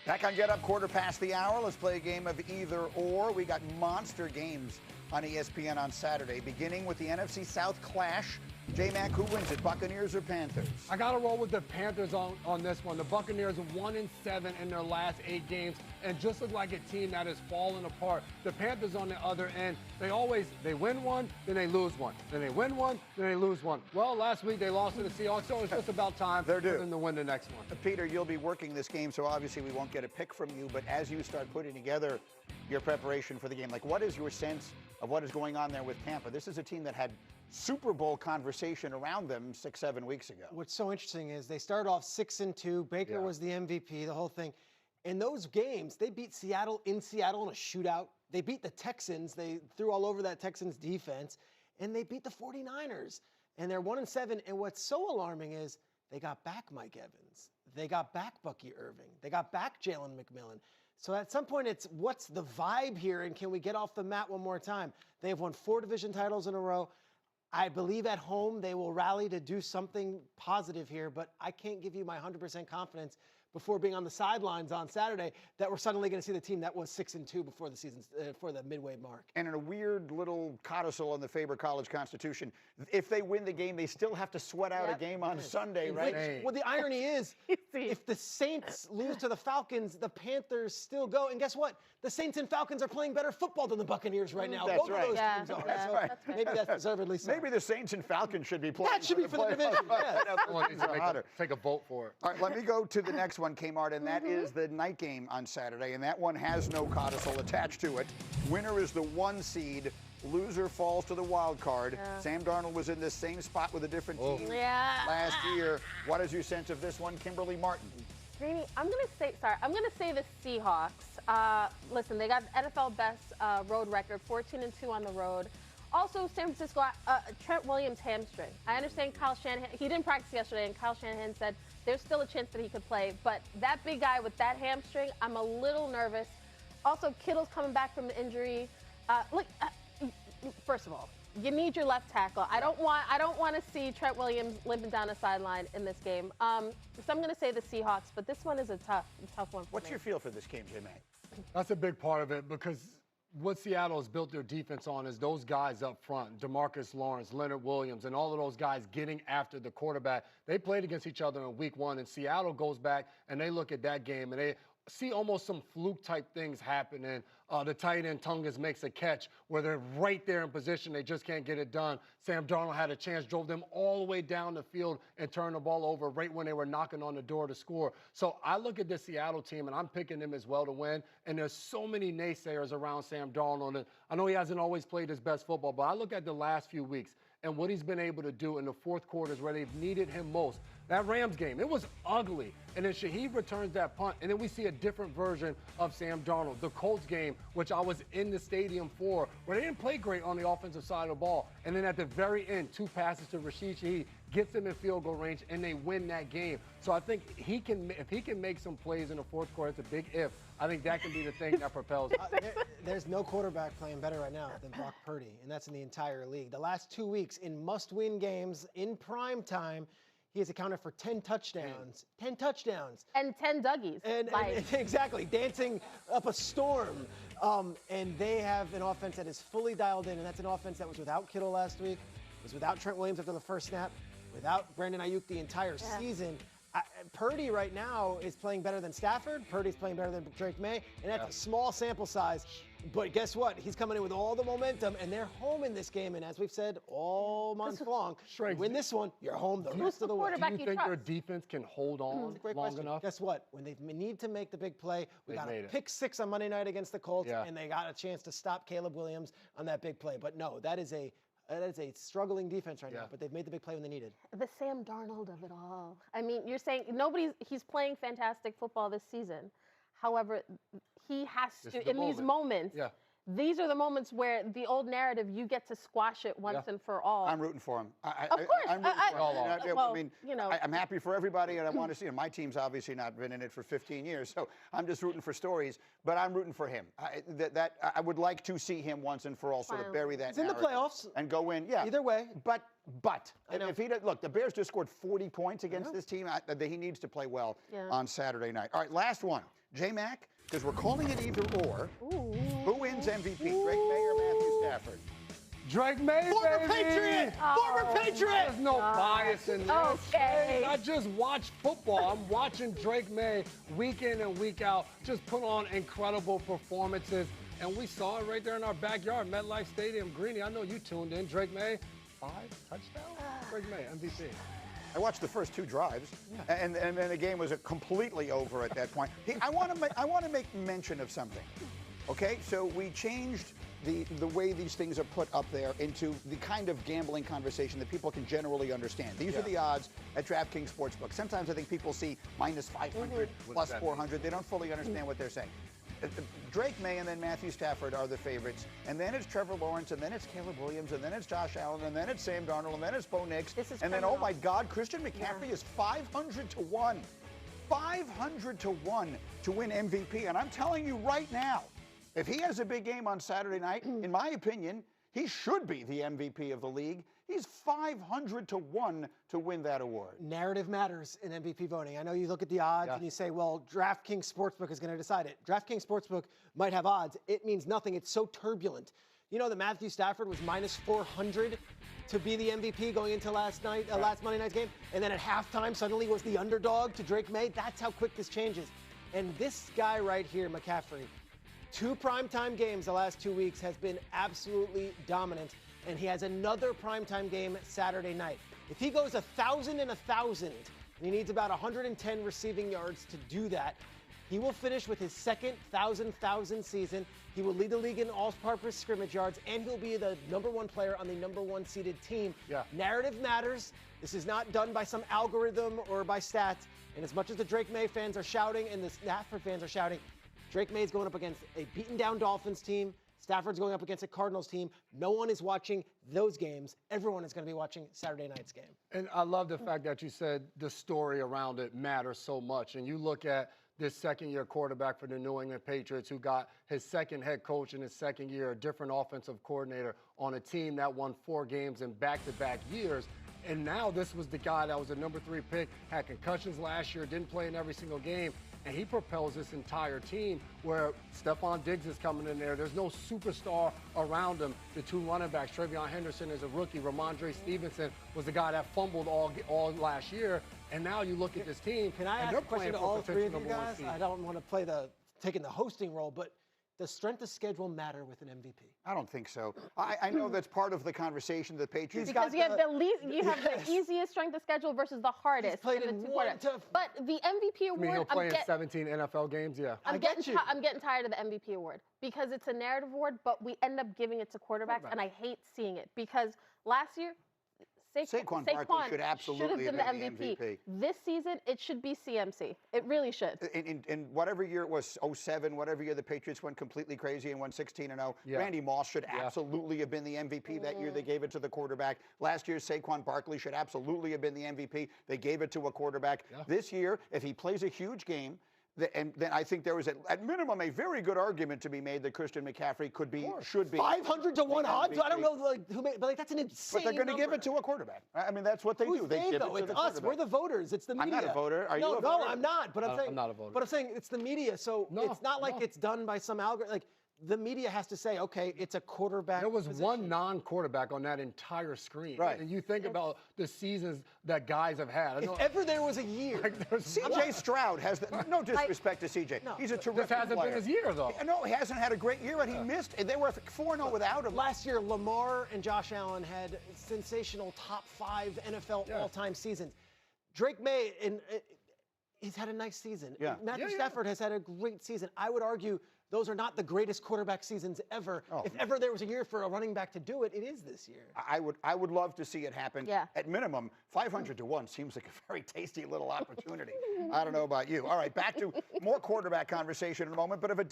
Back on Get Up, quarter past the hour. Let's play a game of either or. We got monster games on ESPN on Saturday, beginning with the NFC South clash. J-Mac, who wins it, Buccaneers or Panthers? I got to roll with the Panthers on this one. The Buccaneers are 1-7 in their last 8 games and just look like a team that is falling apart. The Panthers on the other end, they win one, then they lose one. Then they win one, then they lose one. Well, last week they lost to the Seahawks, so it's just about time for them to win the next one. Peter, you'll be working this game, so obviously we won't get a pick from you, but as you start putting together your preparation for the game, like what is your sense of what is going on there with Tampa? This is a team that had Super Bowl conversation around them 6-7 weeks ago. What's so interesting is they started off 6-2. Baker was the MVP, the whole thing. In those games, they beat Seattle in Seattle in a shootout. They beat the Texans. They threw all over that Texans defense. And they beat the 49ers. And they're 1-7. And what's so alarming is they got back Mike Evans. They got back Bucky Irving. They got back Jalen McMillan. So at some point, it's what's the vibe here, and can we get off the mat one more time? They have won 4 division titles in a row. I believe at home they will rally to do something positive here, but I can't give you my 100% confidence before being on the sidelines on Saturday that we're suddenly going to see the team that was 6-2 before the season, for the midway mark. And in a weird little codicil in the Faber College Constitution, if they win the game, they still have to sweat out a game on Sunday, right? Well, the irony is, if the Saints lose to the Falcons, the Panthers still go. And guess what? The Saints and Falcons are playing better football than the Buccaneers right now. That's Both of those teams are. That's so right. Maybe that's deservedly so. Maybe the Saints and Falcons should be playing. That should be for the division. Yeah. Take a vote for it. All right, let me go to the next one, Kmart, and that is the night game on Saturday, and that one has no codicil attached to it. Winner is the 1 seed. Loser falls to the wild card. Sam Darnold was in this same spot with a different team last year. What is your sense of this one, Kimberly Martin? Greeny, I'm gonna say the Seahawks. Listen, they got NFL best road record, 14-2 on the road. Also, San Francisco, Trent Williams hamstring. I understand Kyle Shanahan, he didn't practice yesterday, and Kyle Shanahan said there's still a chance that he could play, but that big guy with that hamstring, I'm a little nervous. Also, Kittle's coming back from the injury. First of all, you need your left tackle. I don't want to see Trent Williams limping down a sideline in this game. So I'm going to say the Seahawks, but this one is a tough one for me. What's your feel for this game, J-Mac? That's a big part of it because what Seattle has built their defense on is those guys up front, DeMarcus Lawrence, Leonard Williams, and all of those guys getting after the quarterback. They played against each other in week 1, and Seattle goes back and they look at that game and they see almost some fluke-type things happening. The tight end Tungus makes a catch where they're right there in position. They just can't get it done. Sam Darnold had a chance, drove them all the way down the field and turned the ball over right when they were knocking on the door to score. So I look at this Seattle team, and I'm picking them as well to win. And there's so many naysayers around Sam Darnold. And I know he hasn't always played his best football, but I look at the last few weeks and what he's been able to do in the fourth quarters where they've needed him most. That Rams game, it was ugly. And then Shaheed returns that punt, and then we see a different version of Sam Darnold. The Colts game, which I was in the stadium for, where they didn't play great on the offensive side of the ball. And then at the very end, 2 passes to Rashid Shaheed, gets them in field goal range, and they win that game. So I think if he can make some plays in the fourth quarter, it's a big if. I think that can be the thing that propels him. There's no quarterback playing better right now than Brock Purdy, and that's in the entire league. The last 2 weeks in must-win games in prime time, he has accounted for 10 touchdowns. 10 touchdowns. And 10 Dougies. And exactly, dancing up a storm. And they have an offense that is fully dialed in, and that's an offense that was without Kittle last week, was without Trent Williams after the first snap, without Brandon Ayuk the entire season. Purdy right now is playing better than Stafford. Purdy's playing better than Drake May, and that's a small sample size. But guess what? He's coming in with all the momentum, and they're home in this game. And as we've said all month long, you win this one, you're home the rest of the way. Do you think their defense can hold on long enough? Guess what? When they need to make the big play, we got a pick 6 on Monday night against the Colts, and they got a chance to stop Caleb Williams on that big play. But no, that is a struggling defense right now, but they've made the big play when they needed. The Sam Darnold of it all. I mean, you're saying he's playing fantastic football this season. However, he has to, in these moments, these are the moments where the old narrative, you get to squash it once and for all. I'm rooting for him. Of course. I'm rooting for him. I mean, you know. I'm happy for everybody, and I want to see him. My team's obviously not been in it for 15 years, so I'm just rooting for stories, but I'm rooting for him. I would like to see him once and for all sort of bury that He's in the playoffs. And go in. Yeah. Either way. But if he look, the Bears just scored 40 points against this team. He needs to play well on Saturday night. All right, last one. J-Mac, because we're calling it either or. Ooh. Who wins MVP, Drake May or Matthew Stafford? Drake May, Former baby. Patriot! Former Patriot! There's no bias in this. Okay. I just watch football. I'm watching Drake May week in and week out just put on incredible performances. And we saw it right there in our backyard, MetLife Stadium. Greeny, I know you tuned in. Drake May, 5 touchdowns? Drake May, MVP. I watched the first 2 drives, and then the game was completely over at that point. I want to make mention of something. Okay, so we changed the way these things are put up there into the kind of gambling conversation that people can generally understand. These are the odds at DraftKings Sportsbook. Sometimes I think people see minus 500, plus 400. They don't fully understand what they're saying. Drake May and then Matthew Stafford are the favorites, and then it's Trevor Lawrence, and then it's Caleb Williams, and then it's Josh Allen, and then it's Sam Darnold, and then it's Bo Nix, and then, oh my God, Christian McCaffrey is 500 to 1. 500 to 1 to win MVP, and I'm telling you right now, if he has a big game on Saturday night, in my opinion, he should be the MVP of the league. He's 500 to 1 to win that award. Narrative matters in MVP voting. I know you look at the odds and you say, well, DraftKings Sportsbook is going to decide it. DraftKings Sportsbook might have odds. It means nothing. It's so turbulent. You know that Matthew Stafford was minus 400 to be the MVP going into last Monday night's game, and then at halftime suddenly was the underdog to Drake May. That's how quick this changes. And this guy right here, McCaffrey, 2 primetime games the last 2 weeks, has been absolutely dominant. And he has another primetime game Saturday night. If he goes 1,000 and 1,000, and he needs about 110 receiving yards to do that, he will finish with his second 1,000 season. He will lead the league in all-purpose scrimmage yards, and he'll be the number 1 player on the number 1 seeded team. Narrative matters. This is not done by some algorithm or by stats. And as much as the Drake May fans are shouting and the Stafford fans are shouting, Drake May is going up against a beaten-down Dolphins team. Stafford's going up against a Cardinals team. No one is watching those games. Everyone is going to be watching Saturday night's game. And I love the fact that you said the story around it matters so much. And you look at this second-year quarterback for the New England Patriots who got his second head coach in his second year, a different offensive coordinator on a team that won 4 games in back-to-back years. And now this was the guy that was the number 3 pick, had concussions last year, didn't play in every single game. And he propels this entire team where Stephon Diggs is coming in there. There's no superstar around him. The 2 running backs, Travion Henderson is a rookie. Ramondre Stevenson was the guy that fumbled all last year. And now you look at this team. Can I ask a question to all 3 of you guys? I don't want to play taking the hosting role, but does strength of schedule matter with an MVP? I don't think so. I know that's part of the conversation the Patriots. Because you have the easiest strength of schedule versus the hardest. He's played in but the MVP award, he'll play in 17 NFL games? Yeah. I'm getting tired of the MVP award because it's a narrative award, but we end up giving it to quarterbacks, and I hate seeing it because last year, Saquon Barkley should absolutely have been the MVP. This season, it should be CMC. It really should. In whatever year it was, 07, whatever year the Patriots went completely crazy and won 16-0, Randy Moss should absolutely have been the MVP that year. They gave it to the quarterback. Last year, Saquon Barkley should absolutely have been the MVP. They gave it to a quarterback. This year, if he plays a huge game, and then I think there was, at minimum, a very good argument to be made that Christian McCaffrey should be 500 to 1 odds. I don't know who made, but that's an insane. But they're going to give it to a quarterback. I mean, that's what they do. They give it to it's us. We're the voters. It's the media. I'm not a voter. Are you a voter? No, I'm not. But I'm saying I'm not a voter. But I'm saying it's the media. So it's not like it's done by some algorithm. Like the media has to say, okay, it's a quarterback. There was position. 1 non-quarterback on that entire screen. Right. And you think about the seasons that guys have had. If ever there was a year. C.J. Stroud has no disrespect to C.J. He's a terrific This hasn't player. been his year, though. No, he hasn't had a great year, and he missed. They were 4-0 without him. Last year, Lamar and Josh Allen had sensational top 5 NFL all-time seasons. Drake May, he's had a nice season. Matthew Stafford has had a great season. I would argue those are not the greatest quarterback seasons ever. If ever there was a year for a running back to do it, it is this year. I would love to see it happen. At minimum, 500 to 1 seems like a very tasty little opportunity. I don't know about you. All right, back to more quarterback conversation in a moment, but if a